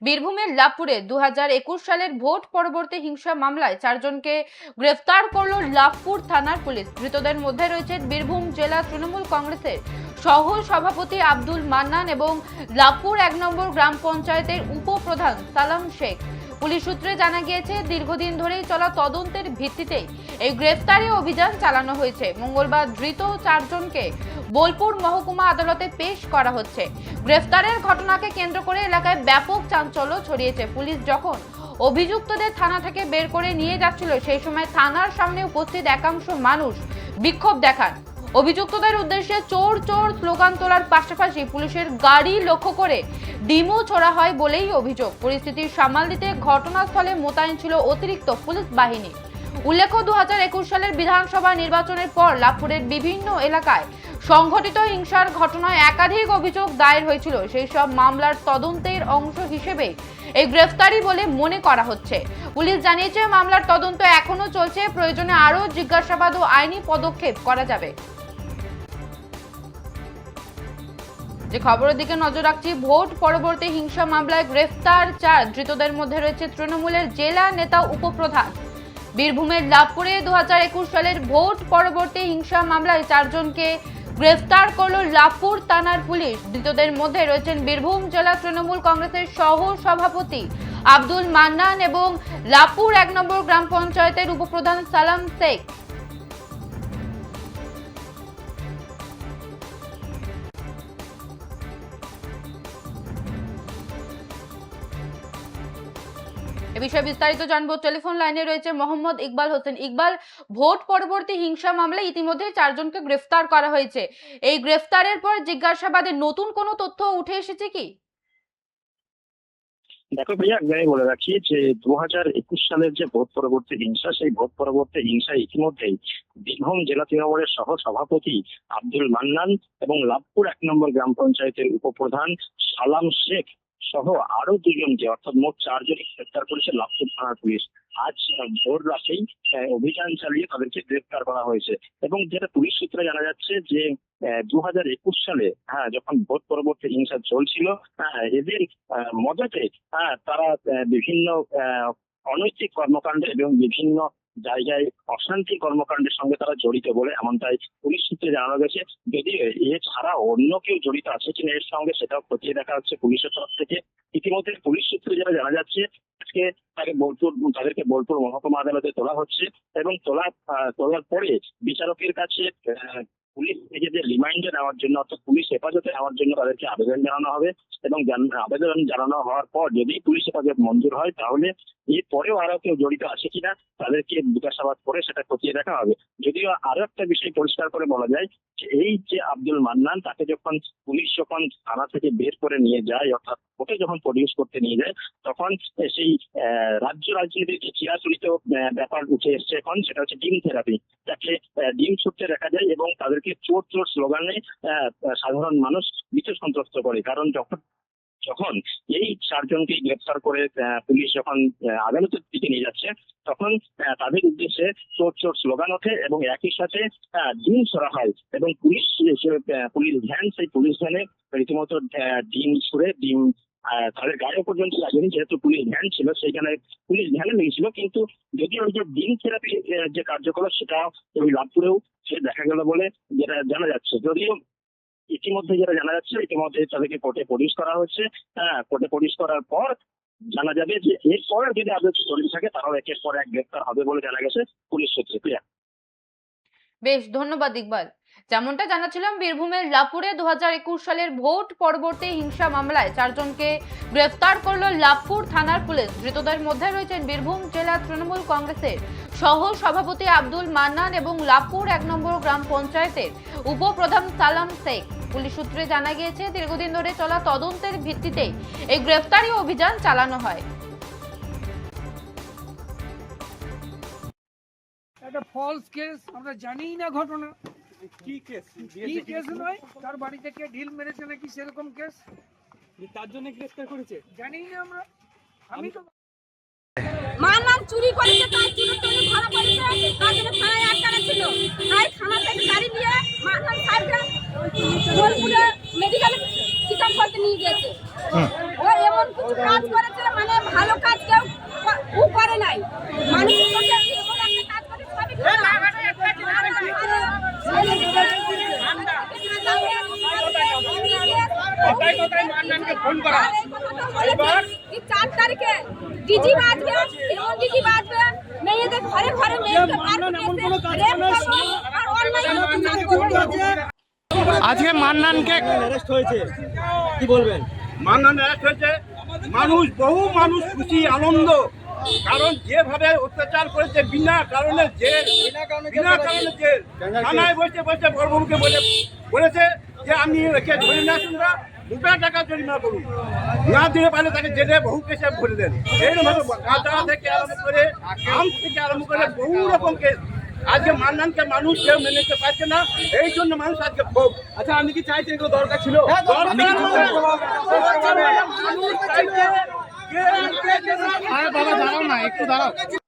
বীরভূমের লাভপুরে 2021 সালের ভোট পরবর্তী হিংসা মামলায় 4 জনকে গ্রেফতার করল লাভপুর থানার পুলিশ। ধৃতদের মধ্যে রয়েছে বীরভূম জেলা তৃণমূল কংগ্রেসের সহ সভাপতি আব্দুল মান্নান এবং লাভপুর 1 নম্বর গ্রাম পঞ্চায়েতের উপপ্রধান সালাম শেখ। পুলিশ সূত্রে জানা গিয়েছে, দীর্ঘদিন ধরেই চলা তদন্তের ভিত্তিতে এই গ্রেফতারি অভিযান চালানো হয়েছে। মঙ্গলবার ধৃত 4 জনকে বোলপুর মহকুমা আদালতে পেশ করা হচ্ছে। গ্রেফতারের ঘটনাকে কেন্দ্র করে এলাকায় ব্যাপক চাঞ্চল্য ছড়িয়েছে। পুলিশ যখন অভিযুক্তদের থানা থেকে বের করে নিয়ে যাচ্ছিল, সেই সময় থানার সামনে উপস্থিত একাংশ মানুষ বিক্ষোভ দেখান। অভিযুক্তদের উদ্দেশ্যে চোর চোর স্লোগান তোলার পাশাপাশি পুলিশের গাড়ি লক্ষ্য করে ডিমও ছোড়া হয় বলেই অভিযোগ। পরিস্থিতি সামাল দিতে ঘটনাস্থলে মোতায়েন ছিল অতিরিক্ত পুলিশ বাহিনী। উল্লেখ্য, 2021 সালের বিধানসভা নির্বাচনের পর লাভপুরের বিভিন্ন এলাকায় সংঘটিত হিংসার ঘটনায় একাধিক অভিযোগ দায়ের হয়েছিল। সেই সব মামলার তদন্তের অংশ হিসেবে এই গ্রেফতারি বলে মনে করা হচ্ছে। পুলিশ জানিয়েছে, মামলার তদন্ত এখনো চলছে, প্রয়োজনে আরও জিজ্ঞাসাবাদ ও আইনি পদক্ষেপ করা যাবে। যে খবরের দিকে নজর রাখছি, ভোট পরবর্তী হিংসা মামলায় গ্রেফতার 4 ধৃতদের মধ্যে রয়েছে তৃণমূলের জেলা নেতা উপপ্রধান। বীরভূমের লাভপুরে 2021 সালের ভোট পরবর্তী হিংসা মামলায় 4 জনকে গ্রেফতার করল লাভপুর থানার পুলিশ। ধৃতদের মধ্যে রয়েছেন বীরভূম জেলা তৃণমূল কংগ্রেসের সহ সভাপতি আব্দুল মান্নান এবং লাভপুর 1 নম্বর গ্রাম পঞ্চায়েতের উপপ্রধান সালাম শেখ। এ বিষয়ে বিস্তারিত জানবো। টেলিফোন লাইনে রয়েছে মোহাম্মদ ইকবাল হোসেন। ইকবাল, ভোট পরবর্তী হিংসা মামলায় ইতিমধ্যে 4 জনকে গ্রেফতার করা হয়েছে। এই গ্রেফতারের পর জিজ্ঞাসাবাদে নতুন কোনো তথ্য উঠে এসেছে কি? দেখো ভাইয়া, আমি বলে রাখি যে 2021 সালের যে ভোট পরবর্তী হিংসা, সেই ভোট পরবর্তী হিংসা ইতিমধ্যেই বীরভূম জেলা তৃণমূলের সহ সভাপতি আব্দুল মান্নান এবং লাভপুর 1 নম্বর গ্রাম পঞ্চায়েতের উপপ্রধান সালাম শেখ সহ আরো 2 জনকে, অর্থাৎ মোট 4 জনকে গ্রেফতার করেছে লাভপুর থানার পুলিশ। আজ ভোর রাতেই অভিযান চালিয়ে তাদেরকে গ্রেফতার করা হয়েছে। এবং যেটা পুলিশ সূত্রে জানা যাচ্ছে যে 2021 সালে যখন ভোট পরবর্তী হিংসা চলছিল, এদের মদতে তারা বিভিন্ন অনৈতিক কর্মকাণ্ডে এবং বিভিন্ন জায়গায় অশান্তি কর্মকাণ্ডের সঙ্গে তারা জড়িত বলে এমনটাই পুলিশ সূত্রে জানানো গেছে। যদি এছাড়া অন্য কেউ জড়িত আছে কিনা এর সঙ্গে, সেটাও খতিয়ে দেখা হচ্ছে পুলিশের তরফ থেকে। ইতিমধ্যে পুলিশ সূত্রে যেটা জানা যাচ্ছে, আজকে তাদেরকে বোলপুর মহকুমা আদালতে তোলা হচ্ছে এবং তোলার পরে বিচারকের কাছে পুলিশ নিজেদের রিমাইন্ডে নেওয়ার জন্য, অর্থাৎ পুলিশ হেফাজতে নেওয়ার জন্য তাদেরকে আবেদন জানানো হবে। এবং আবেদন জানানো হওয়ার পর যদি পুলিশ হেফাজত মঞ্জুর হয়, তাহলে এরপরেও আরো কেউ জড়িত আছে কিনা তাদেরকে জিজ্ঞাসাবাদ করে সেটা খতিয়ে দেখা হবে। যদিও আরো একটা বিষয় পরিষ্কার করে বলা যায় যে এই যে আব্দুল মান্নান, তাকে পুলিশ যখন থানা থেকে বের করে নিয়ে যায়, অর্থাৎ কোর্টে যখন প্রডিউস করতে নিয়ে যায়, তখন সেই রাজ্য রাজনীতির যে চিরাচরিত ব্যাপার উঠে এসছে এখন, সেটা হচ্ছে ডিম থেরাপি। তাকে ডিম ছুটতে দেখা যায় এবং তাদেরকে চোর চোর স্লোগানে সাধারণ মানুষ ভীত সন্ত্রস্ত করে। কারণ যখন এই 4 জনকে গ্রেফতার করে পুলিশ যখন আদালতের দিকে নিয়ে যাচ্ছে, তখন তাদের উদ্দেশ্যে চোর চোর স্লোগান ওঠে এবং একই সাথে ডিম ছড়া হয়। এবং পুলিশ ভ্যান, সেই পুলিশ ভ্যানে রীতিমতো ডিম ছুড়ে ডিম তাদের গায়ে পর্যন্ত লাগেনি, যেহেতু পুলিশ ভ্যান ছিল সেইখানে পুলিশ ভ্যানে লেগেছিল। কিন্তু যদিও ওই যে ডিম থেরাপি যে কার্যকলাপ, সেটা ওই লাভপুরেও সে দেখা গেল বলে যেটা জানা যাচ্ছে। যদিও ইতিমধ্যে যেটা জানা যাচ্ছে, ইতিমধ্যে তাদেরকে কোর্টে প্রডিউস করা হচ্ছে। কোর্টে প্রডিউস করার পর জানা যাবে যে এরপরে যদি আদালত জড়িত থাকে, তারাও একের পর এক গ্রেফতার হবে বলে জানা গেছে পুলিশ সূত্রে। বেশ, ধন্যবাদ ইকবাল। যেমনটা জানাচ্ছিলাম, বীরভূমের লাভপুরে 2021 সালের ভোট পরবর্তী হিংসা মামলায় 4 জনকে গ্রেফতার করল লাভপুর থানার পুলিশ। ধৃতদের মধ্যে রয়েছেন বীরভূম জেলা তৃণমূল কংগ্রেসের সহ সভাপতি আব্দুল মান্নান এবং লাভপুর 1 নম্বর গ্রাম পঞ্চায়েতের উপপ্রধান সালাম শেখ। পুলিশ সূত্রে জানা গিয়েছে, দীর্ঘদিন ধরে চলা তদন্তের ভিত্তিতে এই গ্রেফতারি অভিযান চালানো হয়। একটা ফলস কেস, আমরা জানি না ঘটনা কি কেস কি কেস নয়, তার বাড়ি থেকে ঢিল মেরেছে নাকি সেরকম কেস, তার জন্য গ্রেফতার করেছে জানি না আমরা। আমি তো মান্নান চুরি করেছে, তাই চুরি করে ধরা পড়েছে, তার জন্য থানায় আটকানো ছিল। তাই থানা থেকে গাড়ি নিয়ে মান্নান সাহেবকে বোলপুরে মেডিকেলে চেক আপ করতে নিয়ে গেছে। ও এমন কিছু কাজ করেছে 8 তারিখে ডিজি বাজবে, এমন ডিজি বাজবে, মেয়েদের ঘরে ঘরে মেয়েদের মার করতে রেপ করবে আর অন্যায় অত্যাচার করবে। আজকে মান্নানকে অ্যারেস্ট হয়েছে, কি বলবেন? মান্নান অ্যারেস্ট হয়েছে, বহু মানুষ খুশি আনন্দ, কারণ যেভাবে অত্যাচার করেছে বিনা কারণে জেল, থানায় বসে বসে বড়বাবুকে বলেছে যে আমি একে ধরে নিয়ে আসুন না, 2,000 টাকা জরিমানা করুন, না দিলে পারলে তাকে জেলে বহু কেসে ভরে দেন। এইরকম গাঁজা থেকে আরম্ভ করে আম থেকে আরম্ভ করে বহু রকম কেস। আজকে মান্নানকে মানুষ কেউ মেনে নিতে পারছে না, এই জন্য মানুষ আজকে ক্ষোভ। আচ্ছা, আপনি কি চাইছেন এগুলো দরকার ছিল? মানুষ চাইছে বাবা দাঁড়াও না, একটু দাঁড়াও।